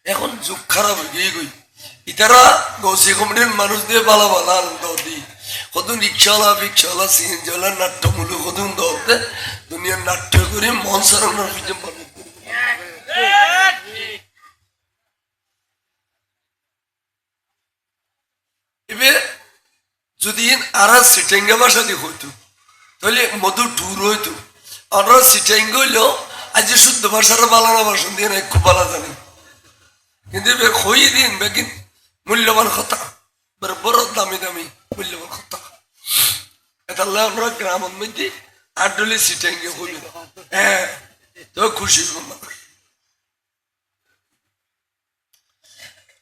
এখন যুগ খারাপ হয়ে গিয়ে গই ইতারা গৌসি কমিটির মানুষ দিয়ে ভালো ভালো আনন্দ দিই কদুন রিক্সাওয়ালা ফিক্সাওয়ালা সিএনজিওয়ালা নাট্যমূলক কদুন দৌড়তে দুনিয়ার নাট্য করে মন সারানোর পিছনে পাবে এবার যদি আর সিটেঙ্গা ভাষা দিয়ে হইতো তাহলে মধু টুর হইতো আর সিটেঙ্গ হইল আজ শুদ্ধ ভাষার বালানা ভাষণ দিয়ে না খুব ভালো জানি কিন্তু এবার হই দিন বেগিন মূল্যবান কথা বড় দামি দামি মূল্যবান কথা এটা আমরা গ্রামের মধ্যে আড্ডলি সিটেঙ্গে হইল হ্যাঁ তো খুশি মানুষ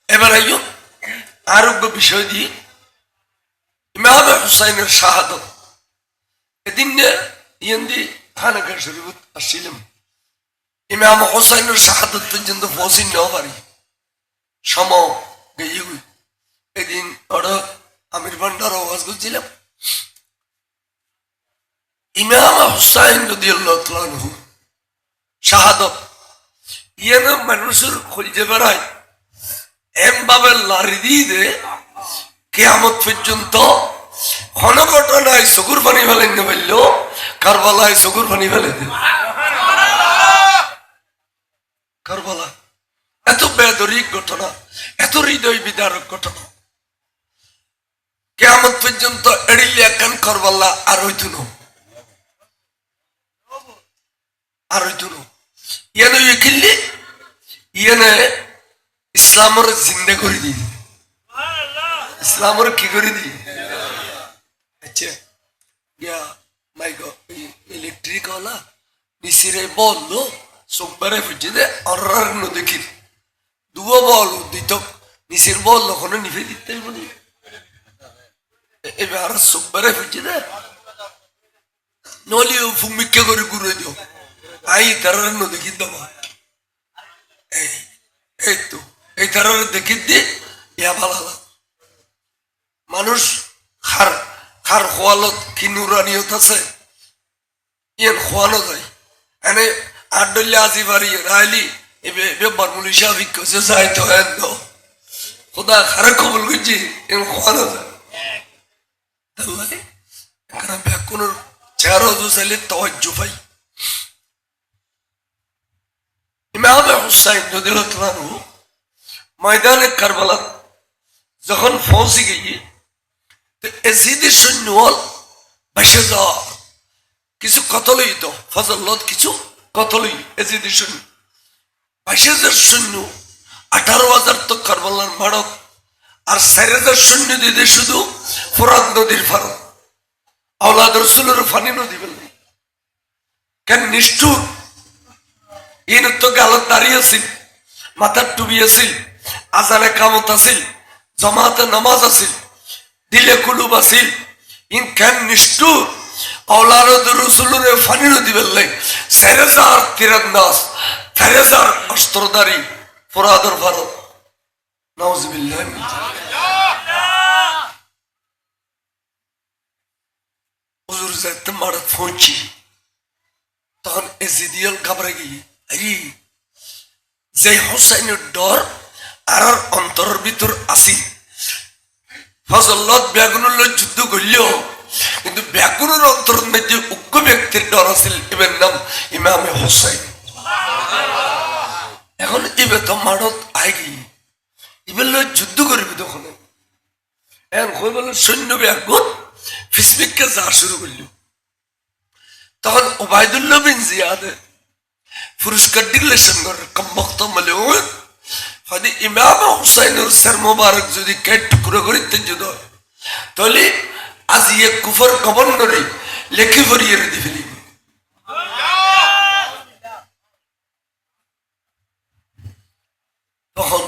এবার আইও আরোগ্য বিষয় দিয়ে ইমাম হুসাইনের শাহাদত এদিন ইয়েন্দি খানাকা শরীফ আসছিলাম ইমাম হুসাইনের শাহাদত পর্যন্ত পৌঁছি নেওয়া পারি সম গিয়ে এদিন ওরা আমির ভান্ডার আওয়াজ করছিলাম ইমাম হুসাইন রাদিয়াল্লাহু তাআলা আনহু শাহাদত ইয়েন মানুষের খুঁজে বেড়ায় এমভাবে লারি দিয়ে কিয়ামত পর্যন্ত কোন ঘটনায় চকুর পানি ফেলেন না বলল কারবালায় চকুর পানি ফেলে দিল কারবালা এত বেদরিক ঘটনা এত হৃদয় বিদারক ঘটনা কিয়ামত পর্যন্ত এড়িলে একখান কারবালা আর হইতো না আর হইতো না ইয়ানো ইকিল্লি ইয়ানে ইসলামের জিন্দা করে দিই ইসলামের কি করে দিই আচ্ছা গিয়া মাইগো ইলেকট্রিক ওলা নিসিরে বললো সোমবারে ফুটে দে আর নদীকির দুয়া বল দিত নিসির বললো কোনো নিভে দিতে বলি এবার সোমবারে ফুটে দে নলি ভূমিকা করে ঘুরে দিও আই তার নদীকি দেবা এই তো এই তার দেখি দি ইয়া ভালো মানুষ খার খার খোয়ালত কি নুরানিয়ত আছে ইয়ান খোয়ানো যায় এনে আড্ডলে আজি বাড়ি রাইলি এবে বারমুলি সাহেব কইছে যাই তো হেন দো খোদা খারে কবুল করছি এন খোয়ানো যায় আল্লাহ এখানে বেকুনোর চেহারা দুসাইলে তাওয়াজ্জু পাই ইমাম হুসাইন রাদিয়াল্লাহু তাআলা আনহু ময়দানে কারবালা যখন পৌঁছে গিয়ে এজিদের সৈন্য বেসে যাওয়া কিছু কতল হইত ফজলত কিছু কতলই এজিদের সৈন্য 22,000 সৈন্য 18,000 তো কারবালার মারত আর 4,000 সৈন্য দিতে শুধু ফোরাত নদীর ফারত আওলাদ রসুলের ফানি নদী বললেন কেন নিষ্ঠুর ইন তো গালত দাঁড়িয়ে আছিল মাথার টুবি আছিল আজানে কামত আছিল জমাতে নামাজ আছিল দিলে কুলুব আছিল ইন কেন নিষ্ঠুর আওলাদ রসুলের ফানি নদী বললেন 4,000 তীরন্দাজ 4,000 অস্ত্রধারী ফোরাদর ফারত নাউজুবিল্লাহ হুজুর যাইতে মারত পৌঁছি তখন এজিদিয়াল ঘাবড়ে গিয়ে যে হুসাইনের ডর আর অন্তরের ভিতর আসি ফজলত ব্যাগুনের যুদ্ধ করলেও কিন্তু ব্যাগুনের অন্তরের মধ্যে উগ্র ব্যক্তির ডর আছিল এবার নাম ইমামে হুসাইন এখন এবার তো মারত আই গিয়ে এবার যুদ্ধ করবি তখন এখন কই বল সৈন্য ব্যাগুন ফিসমিককে যা শুরু করল তখন ওবায়দুল্লাহ বিন জিয়াদ পুরস্কার ডিক্লেশন করে কমবক্ত মলে হয়তো ইমাম হুসাইনের স্যার মোবারক যদি কেট টুকরো করিতে যুদ্ধ তাহলে আজ ইয়ে কুফর গভর্নরে লেখি ভরিয়ে রেডি ফেলি তখন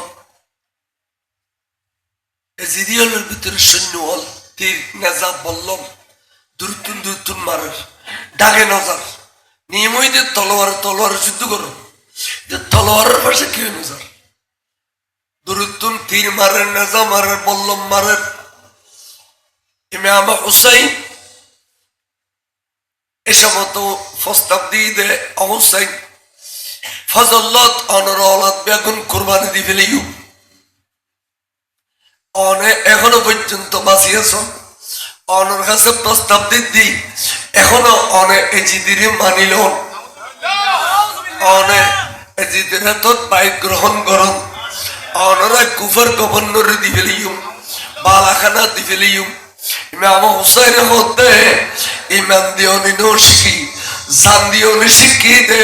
এজিদিয়ালের ভিতরে সৈন্য হল তীর নেজা বললম দূরতুন দূরতুন মারের ডাকে নজর নিয়মই তলোয়ার যুদ্ধ করো তলোয়ারের পাশে কি নজর দূরতুন তীর মারের নেজা মারের বল্লম মারের ইমাম হুসাইন এসব তো প্রস্তাব দিয়ে দেয় হুসাইন ফজলত অনর অলাদ বেগুন কোরবানি দি ফেলিও অনে এখনো পর্যন্ত বাঁচিয়েছ অনর কাছে প্রস্তাব দিদি এখনো অনে এজিদির মানিল অনে এজিদের তোর বাইক গ্রহণ করন অনরা কুফার গভর্নর দি ফেলিও বালাখানা দি ফেলিও ইমাম হুসাইন হতে ইমাম দিওনি নশি জান দিওনি শিখিয়ে দে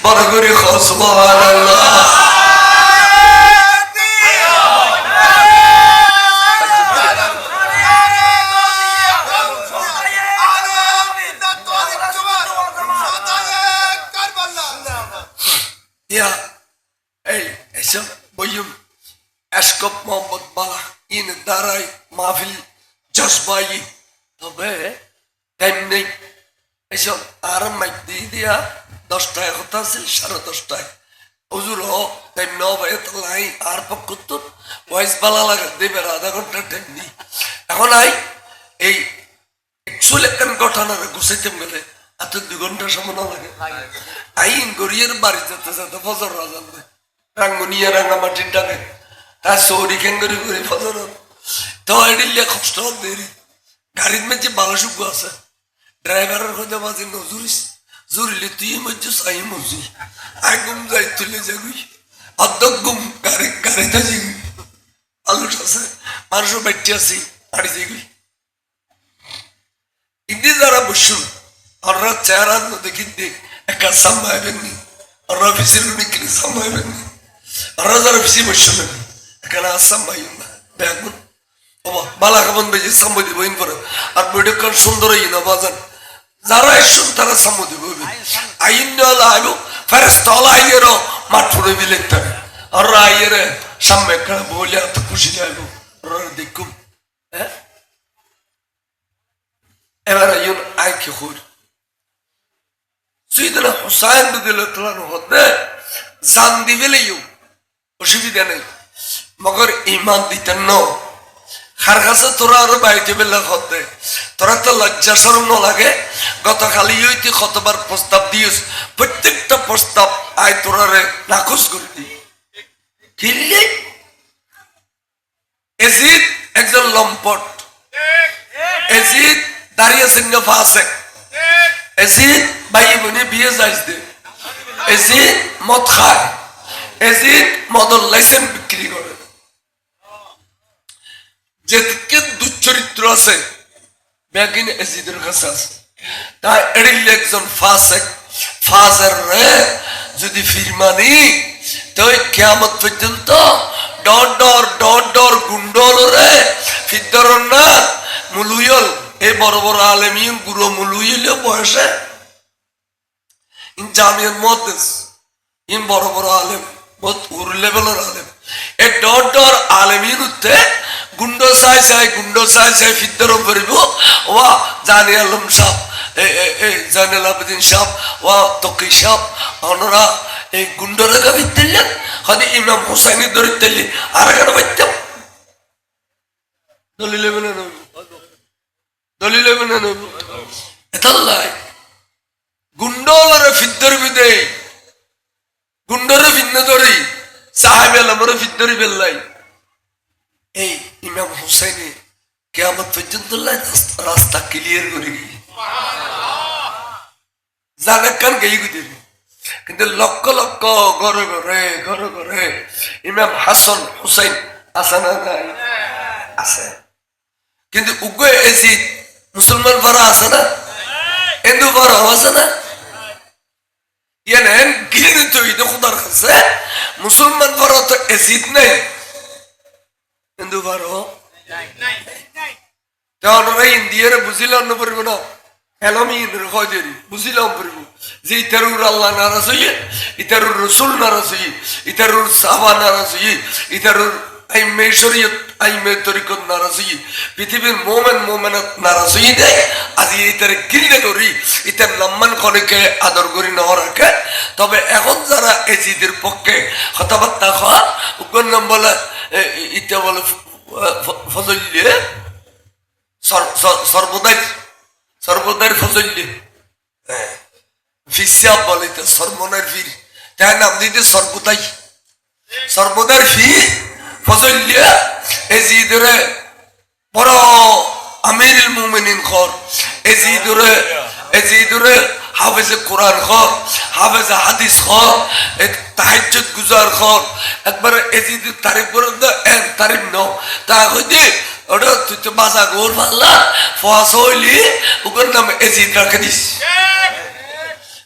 বড় করে সুবহানাল্লাহ এসকপ মোহাম্মদ বালা ইন দ্বারাই মাহফিল জজবাই তবে তেমনি এসব আর মাইক দিয়ে দিয়া 10টায় কথা আছিল 10:30 হুজুর তেমনি হবে লাই আর পক্ষত্তর ওয়াইস বালা লাগে দেবের আধা ঘন্টা টাইম দি এখন আই এই 100 ঘটনার গুছাইতে গেলে এত 2 ঘন্টা সময় না লাগে আইন গড়িয়ার বাড়ি যেতে যেতে ফজর রাজান দেয় রাঙ্গুনিয়া রাঙ্গামাটির ডাকে তার সৌরি খেঙ্গরি করে ফজর তো এডিলে কষ্ট দেরি গাড়ির মধ্যে ভালো সুখ আছে ড্রাইভারের কথা মাঝে নজুরিস জুরিলে তুই মধ্যে সাই মজি আই গুম যাই তুলে যাগুই অর্ধক গুম গাড়িতে যাই আলু আছে মানুষ বেটে আছে বাড়ি যাগুই ইন্দি যারা বসুন ওরা চেহারা দেখি দেখ একা সামাইবেন নি ওরা অফিসের উনিকে সামাইবেন নি ওরা যারা অফিসে বসুন এখানে সামাই না দেখুন বালা খাবন বেজে সাম্য দিব ইন করে আর বেডকান সুন্দর হই না বাজান যারা এসব তারা সাম্য দিব আইন নলা আইবো ফেরেশতা আলা আইয়ের মাঠ ফুড়ে বিলেতে আর আইয়ের সামনে কারা বলে এত খুশি যাইবো আর দেখুম হ্যাঁ এবার আইন আই কি হল সাইয়েদনা হুসাইন রাদিয়াল্লাহু তাআলা হতে জান দিবেলেও অসুবিধা নেই মগর ঈমান দিতেন না খার কাছে তোরা আরো বাইতে বেলা হতে তোরা তো লজ্জা শরম ন লাগে গতকালি হইতে কতবার প্রস্তাব দিয়েছ প্রত্যেকটা প্রস্তাব আয় তোরারে নাকচ করে দি কিনলে এজিদ একজন লম্পট এজিদ দাঁড়িয়ে সিংহ ফাসেক এজিদ ভাই বোনে বিয়ে যাইস দে এজিদ মদ খায় এজিদ মদর লাইসেন্স বিক্রি করে যেদিকে দুশ্চরিত্র আছে ব্যাগিন এজিদের কাছে আছে তাই এড়িলে একজন ফাসেক ফাজের রে যদি ফিরমানি তো কিয়ামত পর্যন্ত ডর গুন্ডল রে ফিদ্দর না মুলুয়ল এই বড় বড় আলেমিন গুরু মুলুয়ল বয়সে ইন জামিয়ার মতেস ইন বড় বড় আলেম বহুত উর লেভেলের আলেম এই ডর আলেমিন উঠতে গুন্ড চাই ফিদ্দর করিব ওয়া জানি আলম সাহ জাইনাল আবেদিন সাহ ওয়া তকি সাহ ওনারা এই গুন্ডরে গাবি দিলেন হয়তো ইমাম হুসাইনি ধরে দিল্লি আর এখানে বাইতাম দলিল নব এতাল্লাই গুন্ডলরে ফিদ্দর বিদে গুন্ডরে ভিন্ন ধরি সাহেব আলমরে ফিদ্দরি বেল্লাই এই ইমাম হুসাইনে কিয়ামত পর্যন্ত রাস্তা ক্লিয়ার করে গিয়ে জানে কান গেই গুদের কিন্তু লক্ষ লক্ষ ঘরে ঘরে ইমাম হাসান হুসাইন আছে না নাই আছে কিন্তু উগ্র এজিদ মুসলমান পারা আছে না হিন্দু পারা আছে না ইয়ানেন গিরিনে তো ঈদ খুদার কাছে মুসলমান পারা তো এজিদ নাই হিন্দু পারো ইন্ডিয়ার বুঝিলাম না পারবো না এলামিনের হয়দেরি বুঝিলাম পারবো যে ইতারুর আল্লাহ নারাজ হইয়ে ইতারুর রসুল নারাজ হইয়ে ইতারুর সাহাবা নারাজ হইয়ে ইতারুর আইমে শরীয়ত আইমে তরিকত নারাজ হইয়ে পৃথিবীর মোমেনাত নারাজ হইয়ে দেয় আজ ইতারে কিনে করি ইতার নাম্মান কনেকে আদর করি না রাখে তবে এখন যারা এজিদের পক্ষে কথাবার্তা খাওয়া উগ্র নাম বলে ইটা বলে ফজল্যে সর্বদাই ফজল্যে ফিসাব বলে সর্বনার ফির তার নাম দিতে সর্বদাই সর্বদার ফি ফজলিয়া এজিদরে বড় আমিরুল মুমিনিন খর এজিদরে হাফেজে কোরআন খর হাফেজে হাদিস খর তাহাজ্জুদ গুজার খর একবার এজিদের তারিফ করেন তো এক তারিফ ন তা কইতে ওটা তুই তো বাজা গোর পাল্লা ফস হইলি ওর নাম এজিদ রাখে দিস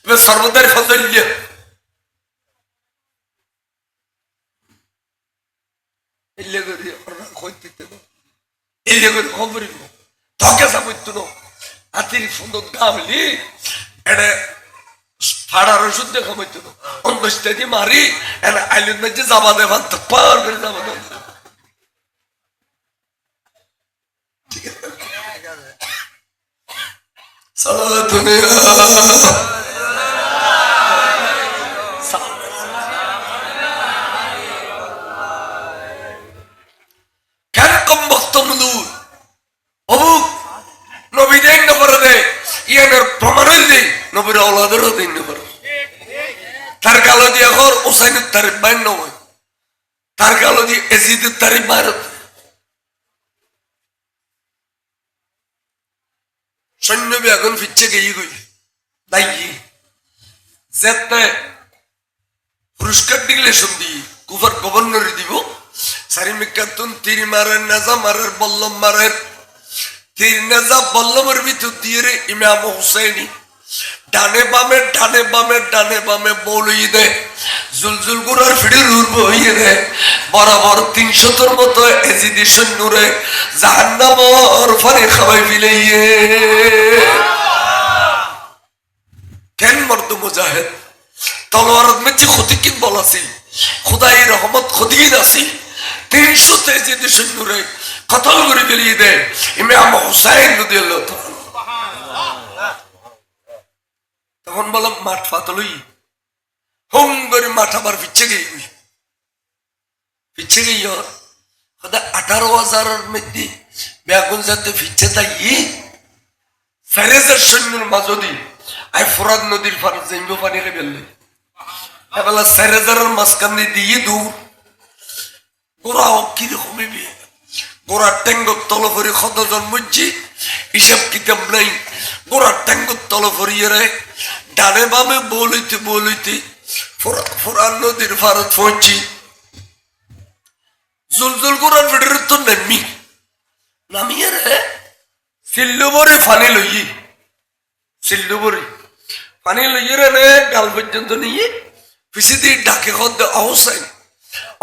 এবার সর্বদার ফজলিয়া এলে করি ওরা কইতে না এলে করে খবরই না তোকে সামর্থ্য না হাতির সুন্দর গামলি এটা ফাড়ার ওষুধ দেখা হইতো না অন্তস্তা দিয়ে মারি এনে আইলেন না যে যাবা দেবান তো পার করে যাবা দেব সারা দুনিয়া কেন কম বক্তব্য অবুক নবী দেন না করে দেয় ইয়ানের প্রমাণ দেয় নবীর আওলাদেরও দিন না করে তার কালো দিয়ে এখন ওসাইনের তারিফ বাইন নয় তার কালো দিয়ে এজিদের তারিফ বাইর সৈন্য এখন ফিরছে গিয়ে গই তাই যেতে পুরস্কার দিলে শুনবি কুফার গভর্নর দিব সারিমিকাতুন তীর মারের নাজা মারের বল্লম মারের তীর নাজা বল্লমের ভিতর দিয়ে রে ইমাম হুসাইনি ডানে বামে ডানে বামে ডানে বামে বলই দে জুলজুল গুড়ার ফিড়ির উর্ব হইয়ে দে বরাবর ৩০০ মতো এজিদি সৈন্যরে জাহান্নামর ফানে খাওয়াই ফিলাইয়ে কেন মর্দ মুজাহিদ তলোয়ারত মেচি খতিকিন বলাছি খুদাই রহমত খতিকিন আছি ৩০০ এজিদি সৈন্যরে কতল করে ফেলিয়ে দে ইমাম হুসাইন রাদিয়াল্লাহু তাআলা তখন বললাম মাঠ ফাতলই হুম করে মাঠ আবার পিছিয়ে গই 18,000 মধ্যে বেগুন যাতে ফিচ্ছে তাই ফেরেজের সৈন্যের মাঝদি আই ফোরাদ নদীর পার জৈব পানি বেললে এবেলা 4,000 মাঝখান দিয়ে দূর গোড়া কিরকম গোড়ার ট্যাঙ্গর তল ভরে কত জন্মজি হিসাব কিতাব নাই গোড়ার ট্যাঙ্গর তল ভরিয়ে রে ডানে বামে বলইতে ফোরান নদীর ভারত পৌঁছি জুলজুল গোড়ার ফেডের তো নামিয়ে রে সিল্লুবরে ফানি লইয়ে রে গাল পর্যন্ত নিয়ে পিছিয়ে দিয়ে ডাকে খদ্দ অবস্থায়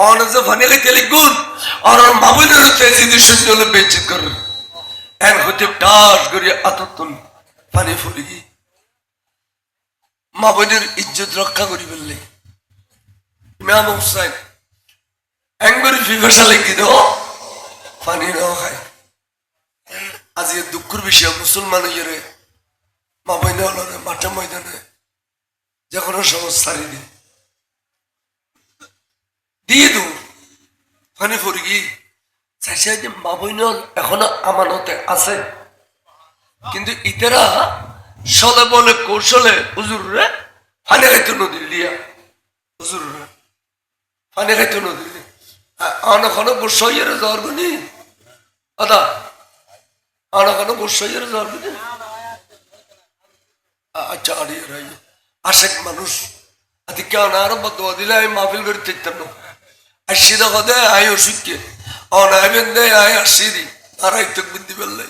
অনেক ফানি খাইতে লিখুন আর মামুনের তেজি শূন্য বেঁচে কর এক হতে টাস করে আতন পানি ফুলি মা বোনের ইজ্জত রক্ষা করি বললে ইমাম হুসাইন একবারে বিভাষা লিখি দাও পানি নাও খায় আজকে দুঃখের বিষয় মুসলমান ইয়ে মা বোনে হলো মাঠে ময়দানে যে কোনো সমস্যা দিয়ে দু পানি ফুরি গি চাইছে যে মা বোনে এখনো আমানতে আছে কিন্তু ইতেরা সলে বলে কৌশলে হুজুর রে পানি খাইতে নদীর দিয়া হুজুর রে পানি খাইতে নদীর অনেকক্ষণ গোসাইয়ের জ্বর গুনি আদা অনেকক্ষণ গোসাইয়ের জ্বর গুনি আচ্ছা আড়িয়ে রাই আশেক মানুষ আদি কেন আরো বদয়া দিলে আমি মাহফিল করে দেখতাম না আসছি দেখো দে আই ওষুধকে অনাইবেন দে আই আসছি দি আর আইতক বুদ্ধি পেলে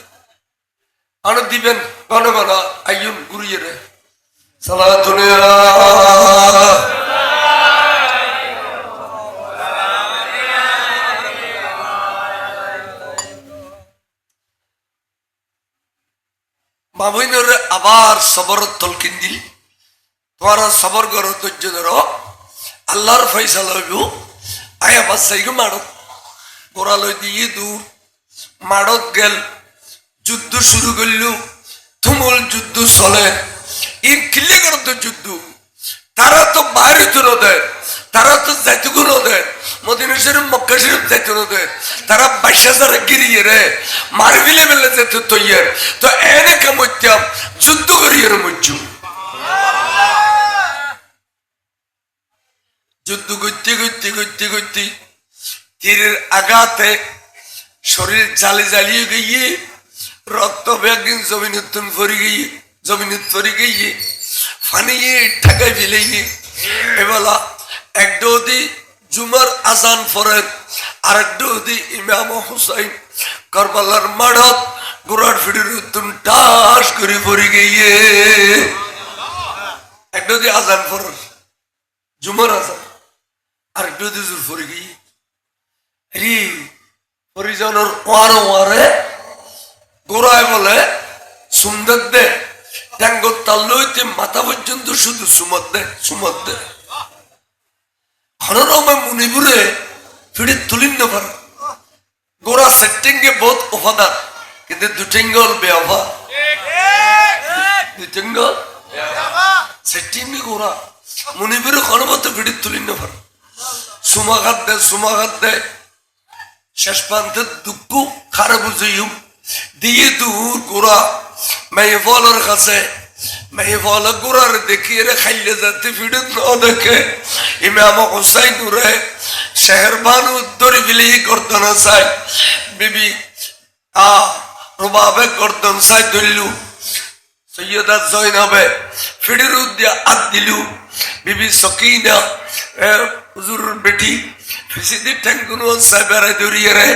আনো দিবেন ঘন ঘন আইন ঘুরিয়ে রে সালাতুলিয়া মামুনের আবার সবর তলকিন দিল তোমার সবর করো ধৈর্য ধরো আল্লাহর ফয়সালা হইব আয় আবার সাইকে মারত গোড়ালয় দিয়ে দূর মারত গেল যুদ্ধ শুরু করল তুমুল যুদ্ধ চলে ই কিলে করত যুদ্ধ তারা তো বাইরে তুলো দেয় তারা তো যাইতুগুলো দেয় মদিনা শরীফ মক্কা শরীফ যাইতুনো দেয় তারা 22,000 গিরিয়ে রে মারি ফেলে ফেলে যেত তৈয়ার তো এনে কামত্যাম যুদ্ধ করিয়ে মরছু যুদ্ধ করতে করতে করতে করতে তীরের আঘাতে শরীর জ্বালি জ্বালিয়ে গিয়ে রক্ত ব্যাগিন জমিনুত্তন ফরি গিয়ে জমিনুত ফরি গিয়ে ফানিয়ে ঠাকায় ফেলে গিয়ে এবেলা এক ডোদি জুমার আজান ফরেন আর এক ডোদি ইমাম হুসাইন কারবালার মাড়ত গোড়ার ফিডির উত্তম টাস করে পড়ে গিয়ে এক ডোদি আজান ফরেন জুমার আজান আর এক ডোদি জুর ফরে গিয়ে রি পরিজনের ওয়ারে ওয়ারে গোড়ায় বলে সুন্দর দে ট্যাঙ্গ তাল্ল হইতে মাথা পর্যন্ত শুধু সুমত দে হনরমে মুনিপুরে ফিরে তুলিন না পারে গোড়া সেটিংয়ে বহুত ওফাদার কিন্তু দুটেঙ্গল বেওয়া দুটেঙ্গল সেটিং গোড়া মুনিপুরে হনমতে ফিরে তুলিন না পারে সুমাঘাত দেয় শেষ প্রান্তে দুঃখ খারাপ বুঝিও দিয়ে দূর গোড়া মেয়ে ফলের কাছে মেয়ে ফল গোড়ার দেখিয়ে খাইলে যাতে ফিরে না দেখে ইমাম হুসাইন রে শেহরবানু ধরে বিলি গর্দন চাই বিবি রুবাবে গর্দন চাই ধরলু সৈয়দা জয়নাবে ফিরের উদ্দিয়া আত দিলু বিবি সকিনা হুজুর বেটি ফিসিদি ঠ্যাঙ্গুনো চাই বেড়াই ধরিয়ে রে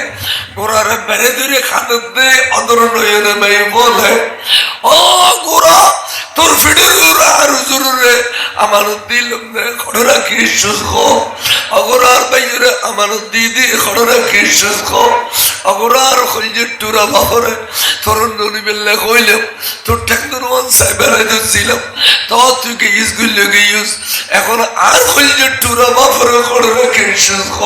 গোড়ারে বেড়ে ধরিয়ে খাতে দে অদরণ হয়ে রে মেয়ে বলে ও গোড়া তোর ফিডের গোড়া আর হুজুর রে আমানত দিল খড় রাখি সুখ অগরার বাইরে আমানত দিয়ে খড় রাখি সুখ অগরার খলজের টুরা বাহরে তোর নদী বেললে কইলাম তোর ঠ্যাঙ্গুনো চাই বেড়াই ধরছিলাম তো তুই গিয়েছ গুলো গিয়েছ এখন আর খলজের টুরা বাহরে খড় রাখি সুখ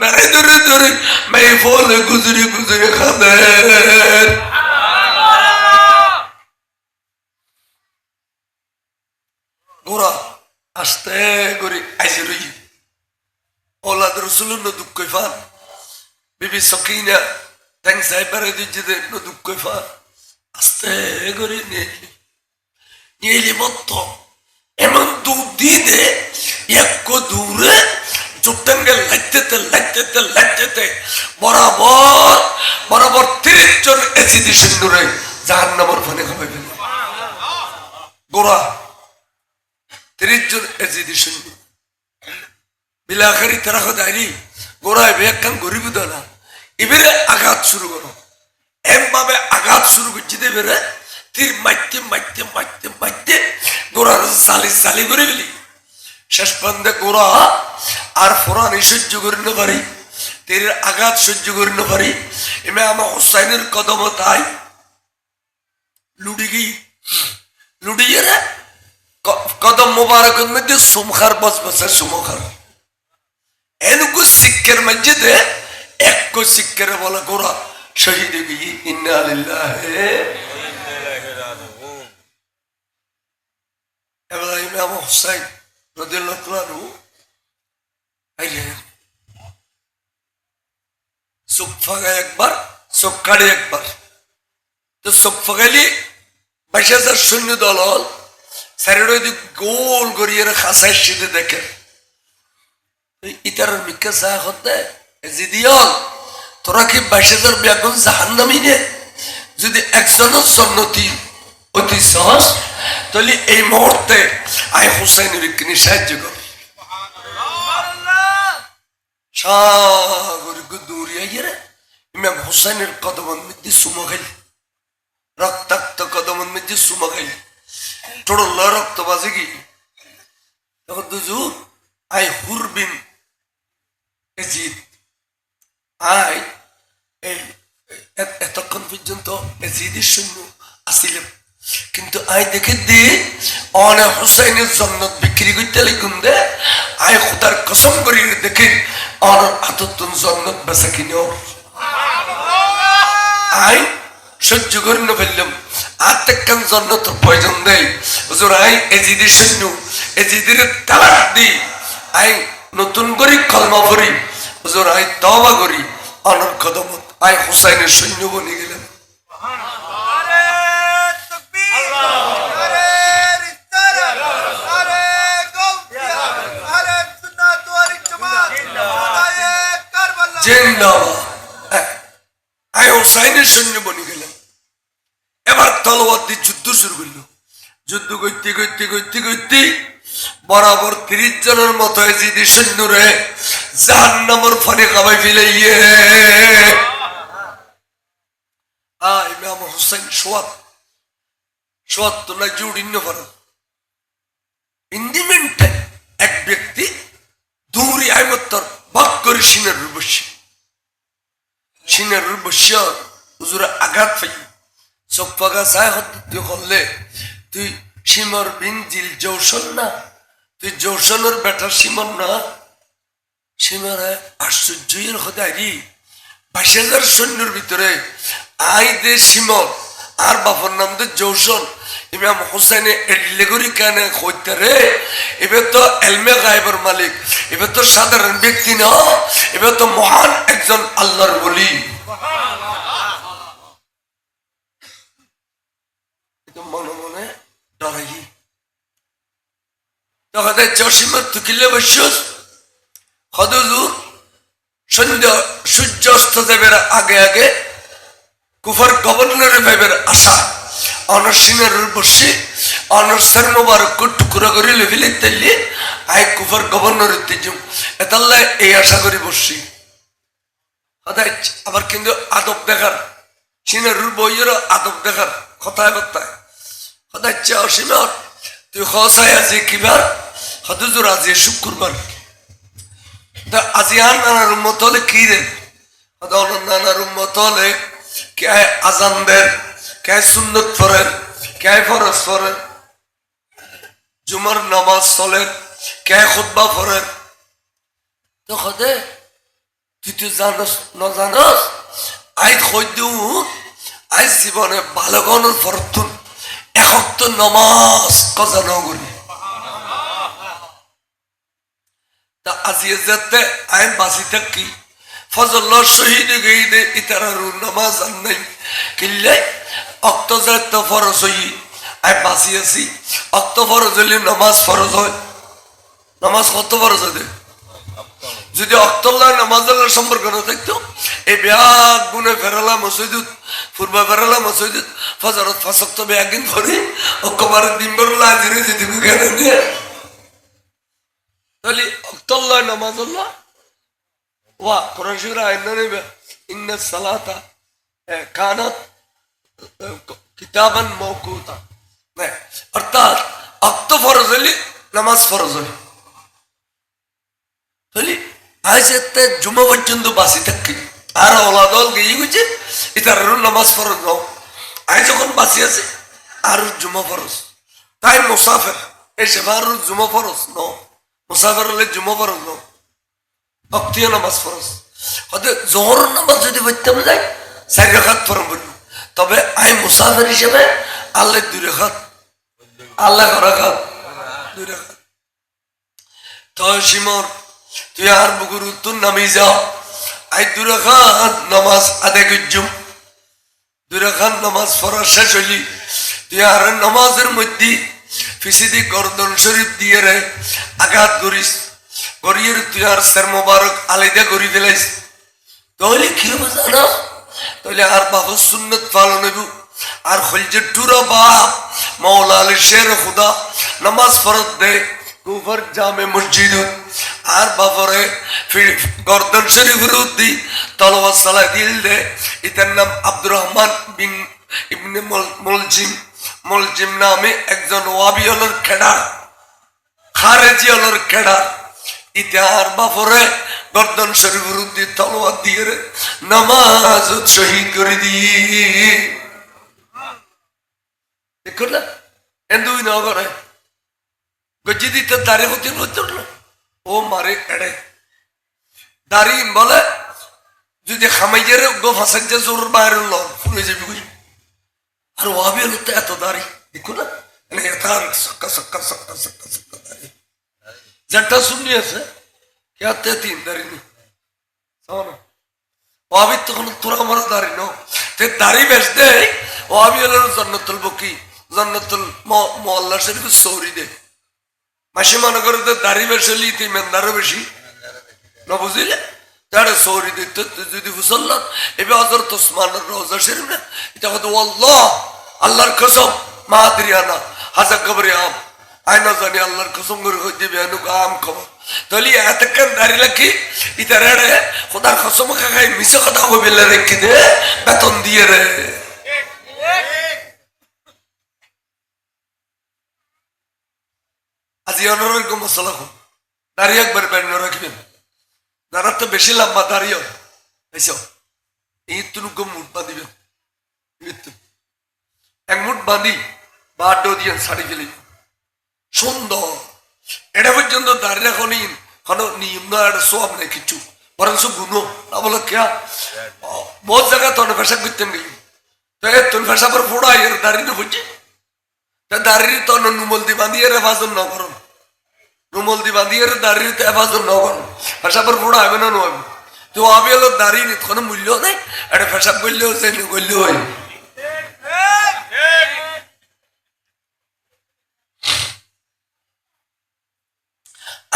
বেড়াই ধরে ধরে মেয়ে ফলে গুজরি গুজরি খাদের গোড়া আস্তে করে আইসে রই ওলাদ রসুল দুঃখ ফান বিবি সকিনা ট্যাং সাহেবের দিচ্ছে দুঃখ ফান আস্তে করে নিয়ে মত এমন দুধ দিয়ে এক দূরে চুপটাঙ্গে লাগতে বরাবর 30 জন এসিডি সিন্দুরে জাহান্নামের ফোনে খাবে ফেলে গোড়া 30 জন এসিডি সিন্দুর বিলাখারি তারা দাঁড়ি গোড়ায় বেকান গরিব না এবারে আঘাত শুরু করো এমভাবে আঘাত শুরু করছি এবারে তীর মারতে গোড়ার জালি করে ফেলি শেষ প্রান্তে গোড়া আর ফোরানি সহ্য করে না পারি তীরের আঘাত সহ্য করে না পারি ইমাম হুসাইনের কদম তাই লুডিয়ে রে কদম মোবারকের মধ্যে সুমখার বসে সুমখার এনুকু শিক্ষের মধ্যে এক শিক্ষের বলে গোড়া শহীদ গিয়ে ইন্না লিল্লাহি এবার ইমাম হুসাইন রাদিয়াল্লাহু আনহু চোখ ফাঁকা একবার চোখ কাড়ে একবার তো চোখ ফাঁকাইলে 22,000 সৈন্য দল হল স্যারের গোল করিয়ে খাসাই সিধে দেখে ইতার মিক্কা চা হতে জিদিয়ল তোরা কি 22,000 ব্যাগুন জাহান্নামী নে যদি একজনের সন্নতি অতি সহজ তাহলে এই মুহূর্তে আয় হুসাইনের কিনে সাহায্য কর সাগরিক দৌড়িয়ে গিয়ে ইমাম হুসাইনের কদমের মধ্যে সুমা খাইল রক্তাক্ত কদমের মধ্যে সুমা খাইল টোড়ল রক্ত বাজে গিয়ে তখন দুজু আই হুরবিন এজিদ আই এতক্ষণ পর্যন্ত এজিদের সৈন্য আসিলাম কিন্তু আই দেখে দিয়ে অনেক হুসাইনের জন্নত বিক্রি করতে লিখুন দে আই খোদার কসম করি দেখে অনেক আতত্তন জন্নত বেচা কিনে আই সহ্য করে না ফেললাম আর তেকান জন্নত প্রয়োজন দেয় হুজুর আই এজিদের সৈন্য এজিদের তালাক দিই আই নতুন করি কলমা পড়ি হুজুর আই তওবা করি অনেক কদমত আই হুসাইনের সৈন্য বনে গেলাম জিন্দাবাদ। আয় হোসাইনের সৈন্য বনি গেলেন। এবার তলোয়ার দিয়ে যুদ্ধ শুরু করলো। যুদ্ধ করতে করতে করতে করতে বরাবর 30 জনের মতো এজিদি সৈন্যরে জাহান্নামের ফানে খাবাই ফেলে ইমাম হোসেন সোয়াত না জুড়িন্য পারে ইন্দিমেন্টে এক ব্যক্তি দৌড়ি আইমত্তর বাক করে সিনের বসিয়া হুজুরে আঘাত পাই চপ্পাগা চায় তুই করলে তুই সিমর বিন জিল জৌসন না, তুই জৌসনের বেটার সিমর না। সিমর আশ্চর্যের হদারি 22,000 সৈন্যের ভিতরে আই দে সিমর আর বাপর নাম দে জৌসন। ইমাম হোসেনে এডলে করি কেন হইতে রে, এবার তো এলমে গায়েবের মালিক, এবার তো সাধারণ ব্যক্তি না, এবার তো মহান একজন আল্লাহর বলি। মনে মনে ডরাই তখন চশিমত তুকিলে বসুস হদুজুর সন্ধ্যা সূর্য অস্ত দেবের আগে আগে কুফার গভর্নরের ভাইবের আশা অনসিনের বসি অনসের মোবারক টুকরা করে লেভিলে তেলিয়ে আই কুফার গভর্নরের তেজুম এতাল্লাহ এই আশা করি বসি। আবার কিন্তু আদব দেখার সিনের বইয়েরও আদব দেখার কথায় বার্তায় হদাচ্ছে অসীমত তুই খসাই আজি কিবার হদুজুর আজি শুক্রবার আজি আর নানার উম্মত হলে কি রে নানার উম্মত হলে কে আজান দেন, কে সুন্নত পড়েন, কে ফরজ পড়েন, জুমার নামাজ চলেন, কে খুতবা পড়েন। তো হদে তুই তো জানস ন জানস আই খই দিউ আই জীবনে ভালো গণর ফরতুন এক তো নমাজ কজা নগরী তা আজিয়ে যেতে আইন বাঁচি থাকি ফজল শহীদ গইদে ইতারারু নামাজ আর নাই কিল্লে অক্ত যাতে ফরজ হই আই বাঁচি আছি অক্ত ফরজ হইলে নামাজ ফরজ হয়। নামাজ কত ফরজ হয় যদি অক্তল্লাহ নামাজের সম্পর্ক না থাকতো এই ব্যাগ গুনে ফেরালা মসজিদুত পূর্বা ফেরালা মসজিদুত ফজরত ফাঁসক তবে একদিন পরে অক্কবার দিন বরলা আজিরে যেতে কেন নিয়ে তাহলে অক্তল্লাহ নামাজুল্লাহ ওয়া কোরআন শরীফের আয়াত নেবে ইন্না সালাতা কানাত কিতাবান মাওকুতা অর্থাৎ অক্ত ফরজ হলে নামাজ ফরজ হয়। তাহলে আজ এতে জুমা পর্যন্ত বাসি থাকি আর ওলাদল গিয়ে গেছে এটার নামাজ ফরজ নাও আই যখন বাসি আছে আর জুমা ফরজ তাই মুসাফের এসে আর জুমা ফরজ ন মুসাফের হলে জুমা ফরজ ন ভক্তি নামাজ ফরজ হয়তো জোহর নামাজ যদি পড়তাম যাই 4 রাকাত পড়ব তবে আই মুসাফির হিসেবে আল্লাহ 2 রাকাত আল্লাহ রাকাত 2 রাকাত তো সিমর তুই আর বুকুর উত্তর নামি যাও আই 2 রাকাত নামাজ আদায় করজুম 2 রাকাত নামাজ পড়া শেষ হলি তুই আর নামাজের মধ্যে ফিসিদি গর্দন শরীফ দিয়ে রে আঘাত করিস গরিয়ের তুই আর স্যার মোবারক আলাদা করি ফেলাইস তাহলে কি হবে জানো তাহলে আর বাবা সুন্নত পালন হইব আর খলজে টুরা বাপ মৌলা আলী শের খুদা নামাজ ফরজ দে কুফর জামে মসজিদ আর বাবরে গর্দন শরীফের উদ্দি তলওয়াত সালা দিল দে এটার নাম আব্দুর রহমান বিন ইবনে মুলজিম নামে একজন ওয়াবি হলর খেড়া খারেজি হলর খেড়া ইতিহার বাপরে গর্দন শরীফের উদ্দি তলোয়ার দিয়ে নামাজ শহীদ করে দিয়ে দেখুন না এন্দুই না করে গজি দিতে দাঁড়িয়ে হতে না ও মারে এড়ে দাঁড়িয়ে বলে যদি খামাইজের গো ফাঁসার যে জোর বাইরে ফুলে যাবি বুঝি আর ওয়াবি হলো তো এত দাঁড়ি দেখুন না সক্কা সক্কা সক্কা সক্কা সক্কা দাঁড়িয়ে যেটা শুনি আছে কে 3 দাঁড়িয়ে ওয়াবি তখন তোরা আমার দাঁড়ি ন দাঁড়ি বেশ দেয় ওয়াবি হলো জন্নতুল বকি জন্নতুল মোল্লা শরীফ সৌরি দে মাসি মনে করে তো দাড়ি বেশি হলি তুই মেন্দারও বেশি না বুঝলি তারা সৌরি দিত যদি মুসল্লাম এবার হযরত ওসমানের রওজা শরীফ না এটা হতো আল্লাহ আল্লাহর কসম মাদরিয়ানা হাজা কবরে আম আয়না জানি আল্লাহর কসম করে হইতে বেনু আম খবর তাহলে এতক্ষণ দাঁড়িয়ে রাখি ইতারে খোদার কসম খাই মিছে কথা কইবে রেখে দে বেতন দিয়ে রে আজি অনরকম মশলা হোক দাঁড়িয়ে একবার বেড়ে রাখবেন দাঁড়ার তো বেশি লম্বা দাঁড়িয়ে এই তুনুকম মুঠ বাঁধিবেন এক মুঠ বাঁধি বাড্ডো দিয়ে শাড়ি ফেলি সুন্দর এটা পর্যন্ত দাঁড়িয়ে রাখুন কোনো নিয়ম না একটা সব নেই কিছু বরং সব গুনো না বলো কে বহুত জায়গায় তোর পেশাব করতেন গেলি তো তোর পেশাবের ফোড়া এর দাঁড়িয়ে বুঝছি দাঁড়িয়ে তো নুমল দি বাঁধিয়ে হেফাজত ন করুন নুমল দি বাঁধিয়ে দাঁড়িয়ে তো হেফাজত ন করুন পেশাবের ফোড়া হবে না নয় তো আমি হলো দাঁড়িয়ে কোনো মূল্য নেই একটা পেশাব করলেও সে করলেও হয়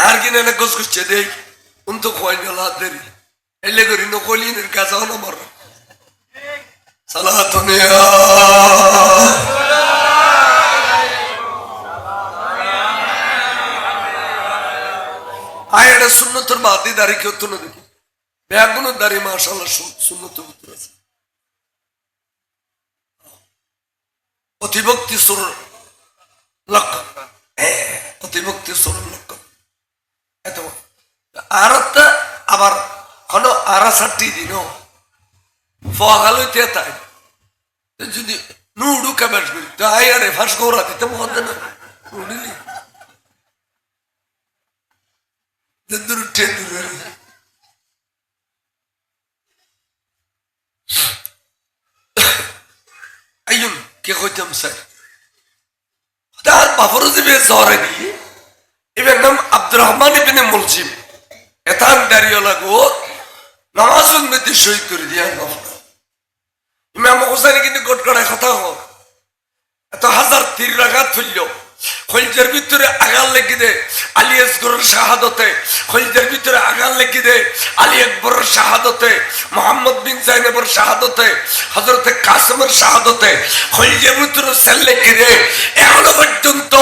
আর কিনা না গোস করছে দেই উন তো খোয়াই গেল হাত দেরি এলে করি নকলিনের কাছে আমার সালাতুনে আয় এটা সুন্নতর বাদি দাঁড়ি কেউ তো না দেখি ব্যাগুনো দাঁড়ি মাশাআল্লাহ সুন্নত ভিতরে আছে অতিভক্তি সুর লক্ষণ অতিভক্তি সুর লক্ষণ এত আর আবার কোনো আরাসাটি দিন ফগালইতে তাই যদি নুডু কাবাস করি তাই আরে ফাঁস করা দিতে মনে না নুডিলি আইন কে কইতাম স্যার তার বাবর দিবে জ্বরে দিয়ে এবার নাম আব্দুর রহমান ইবনে মুলজিম এতান দাঁড়িয়ে লাগো নামাজুল মধ্যে শহীদ করে দিয়া ইমাম হোসেন কিন্তু গোটকড়ায় কথা হোক এত হাজার তীর রাখাত ফেলল খলিজের ভিতরে আগাল লেগে দে আলী আসগরের শাহাদতে খলিজের ভিতরে আগাল লেগে দে আলী আকবরের শাহাদতে মোহাম্মদ বিন জাইনবের শাহাদতে হযরতে কাসেমের শাহাদতে খলিজের ভিতরে সেল লেগে দে এখনো পর্যন্ত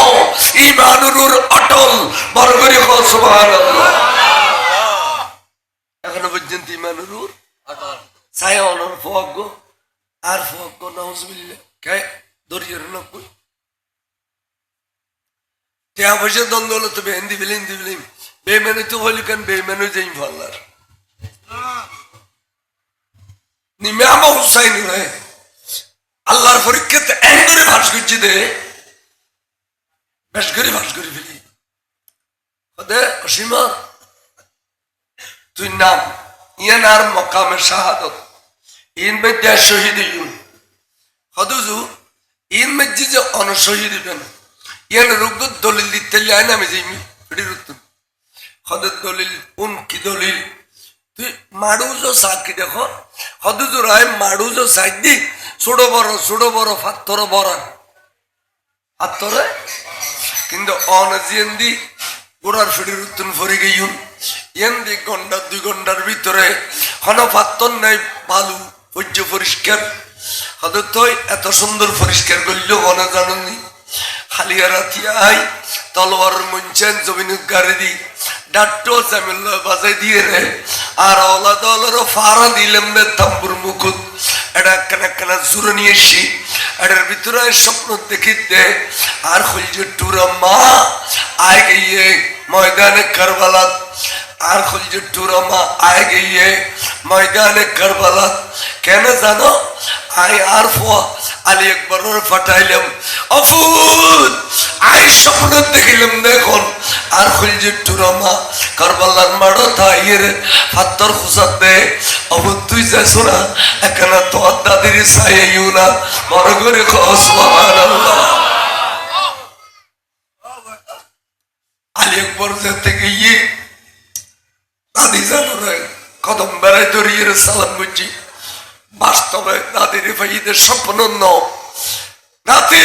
ঈমানুর অটল বরগরি হল সুবহানাল্লাহ এখনো পর্যন্ত ঈমানুর অটল ছায়া অনর ফগ আর ফগ নাউজুবিল্লাহ কে দরিয়ার নকল त्या पयशे द्वंद्व तो हिंदी फिल्म बेमेनू तो बोली कारण बेमेनू जाई फालणार निम्यामा हुसाइन रे আল্লাহর পরীক্ষাতে এক করে ভাস করছি দে বেশ করে ভাস করে ফেলি দে অসীমা তুই নাম ইয়ান আর মকামে শাহাদত ইন মধ্যে শহীদ ইউন হদুজু ইন মধ্যে যে অনশহীদ ইবেন ইয়ান রুগদ দলিল দিতে যায় না আমি যাইমি ফিডি রুতুন হদত দলিল কোন কি দলিল তুই মাড়ুজো সাকি দেখো হদুজু রায় মাড়ুজো সাইদি ছোট বড় ফাত্তর বড় ফাত্তরে কিন্তু অনজিয়েন্দি গোড়ার ফিডি রুতুন ফরি গইউন ইয়ান্দি ঘন্টা 2 ঘন্টার ভিতরে হন ফাত্তর নাই বালু পর্য পরিষ্কার হদত এত সুন্দর পরিষ্কার করলেও গণ জাননি খালিয়া রাতিয়াই তলোয়ার মুঞ্চেন জমিনুত গাড়ি দি ডাট্টো জামিল্লা বাজাই দিয়ে রে আর ওলা দলের ফারা দিলাম নে তাম্বুর মুকুট এটা কেনা জুড়ে নিয়ে এসি এটার ভিতরে স্বপ্ন দেখিতে আর খুলছে টুরা মা আয় গিয়ে ময়দানে কারবালাত আর খুলছে টুরা মা আয় গিয়ে ময়দানে কারবালাত কেন জানো আই আর ফোয়া আলী একবার ফাটাইলাম অফুত আই স্বপ্ন দেখিলাম দেখুন আর খুলছে টুরা মা কারবালার মাড়ো তাইয়ের হাত্তর খুসাত দে অবুত তুই যাইছো না এখানে তোর দাদির সাইয়ে ইউ না মনে করে সুবহানাল্লাহ আলী একবার যেতে গিয়ে দাদি জানো রে কদম বেড়াই ধরিয়ে সালাম বুঝছি বাস্তবে দাদির ভাইদের স্বপ্ন নাতি